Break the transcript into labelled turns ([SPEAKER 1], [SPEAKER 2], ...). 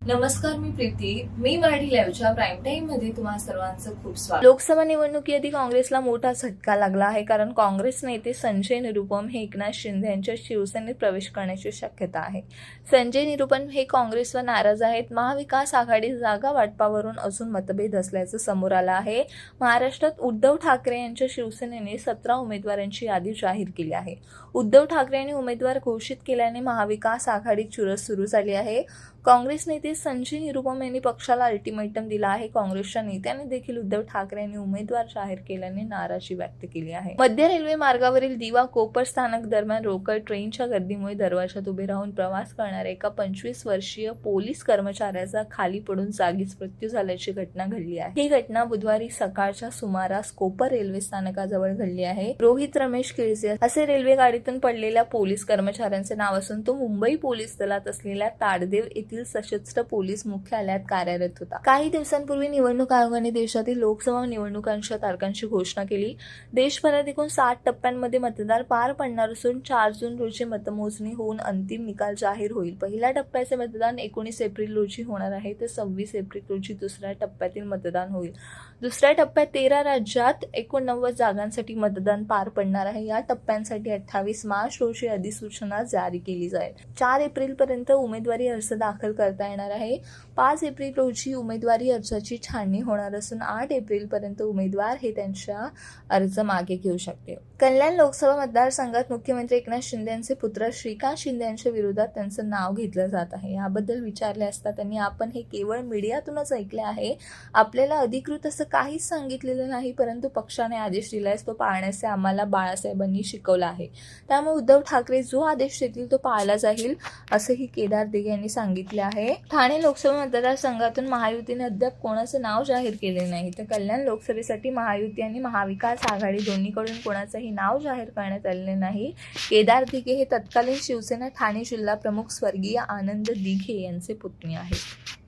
[SPEAKER 1] नमस्कार, मी प्रीती. मी मराठी लाईव्हच्या prime time मध्ये तुम्हा सर्वांचं खूप स्वागत.
[SPEAKER 2] लोकसभा निवडणुकीआधी काँग्रेसला मोठा झटका लागला आहे, कारण काँग्रेस नेते संजय निरुपम हे एकनाथ शिंदे यांच्या शिवसेनेत प्रवेश करण्याची शक्यता आहे. संजय निरुपम हे काँग्रेसवर नाराज आहेत. महाविकास आघाडी जागा वाटपावरून अजून मतभेद असल्याचं समोर आलं आहे. महाराष्ट्रात उद्धव ठाकरे यांच्या शिवसेनेने 17 उमेदवारांची यादी जाहीर केली आहे. उद्धव ठाकरे यांनी उमेदवार घोषित केल्याने महाविकास आघाडीत चुरस सुरू झाली आहे. काँग्रेस नेते संजय निरुपम यांनी पक्षाला अल्टिमेटम दिला आहे. काँग्रेसच्या नेत्यांनी देखील उद्धव ठाकरे यांनी उमेदवार जाहीर केल्याने नाराजी व्यक्त केली आहे. मध्य रेल्वे मार्गावरील दिवा कोपर स्थानक दरम्यान रोकड ट्रेनच्या गर्दीमुळे दरवाजात उभे राहून प्रवास करणाऱ्या एका 25 वर्षीय पोलीस कर्मचाऱ्याचा खाली पडून जागीच मृत्यू झाल्याची घटना घडली आहे. ही घटना बुधवारी सकाळच्या सुमारास कोपर रेल्वे स्थानकाजवळ घडली आहे. रोहित रमेश किळसे असे रेल्वे गाडीतून पडलेल्या पोलीस कर्मचाऱ्यांचे नाव असून तो मुंबई पोलीस दलात असलेल्या ताडदेव येथील सशस्त्र पोलीस मुख्यालयात कार्यरत होता. काही दिवसांपूर्वी निवडणूक आयोगाने देशातील लोकसभा निवडणुकांच्या तारखांची घोषणा केली. देशभरात एकूण 60 टप्प्यांमध्ये मतदान पार पडणार असून 4 जून रोजी मतमोजणी होऊन अंतिम निकाल जाहीर होईल. पहिल्या टप्प्याचे मतदान 19 एप्रिल रोजी होणार आहे, तर 26 एप्रिल रोजी दुसऱ्या टप्प्यातील मतदान होईल. दुसऱ्या टप्प्यात 13 राज्यात 89 जागांसाठी मतदान पार पडणार आहे. या टप्प्यांसाठी 28 मार्च रोजी अधिसूचना जारी केली जाईल. 4 एप्रिल पर्यंत उमेदवारी अर्ज दाखल करता येणार आहे. 5 एप्रिल रोजी उमेदवारी अर्जाची छाननी होणार असून 8 एप्रिल पर्यंत उमेदवार हे त्यांच्या अर्ज मागे घेऊ शकते. कल्याण लोकसभा मतदारसंघात मुख्यमंत्री एकनाथ शिंदे यांचे पुत्र श्रीकांत शिंदे यांच्या विरोधात त्यांचं नाव घेतलं जात आहे. याबद्दल विचारले असता त्यांनी आपण हे केवळ मीडियातूनच ऐकले आहे, आपल्याला अधिकृत असं काहीच सांगितलेलं नाही, परंतु पक्षाने आदेश दिलाय तो पाळण्याचे आम्हाला बाळासाहेबांनी शिकवलं आहे. त्यामुळे उद्धव ठाकरे जो आदेश देतील तो पाळला जाईल, असंही केदार दिघे यांनी सांगितले आहे. ठाणे लोकसभा मतदारसंघातून महायुतीने अद्याप कोणाचं नाव जाहीर केले नाही, तर कल्याण लोकसभेसाठी महायुती आणि महाविकास आघाडी दोन्हीकडून कोणाचंही नाव जाहीर करण्यात आलेले नाही. केदार दिघे हे तत्कालीन शिवसेना ठाणे जिल्हा प्रमुख स्वर्गीय आनंद दिघे यांचे पुतणी आहेत.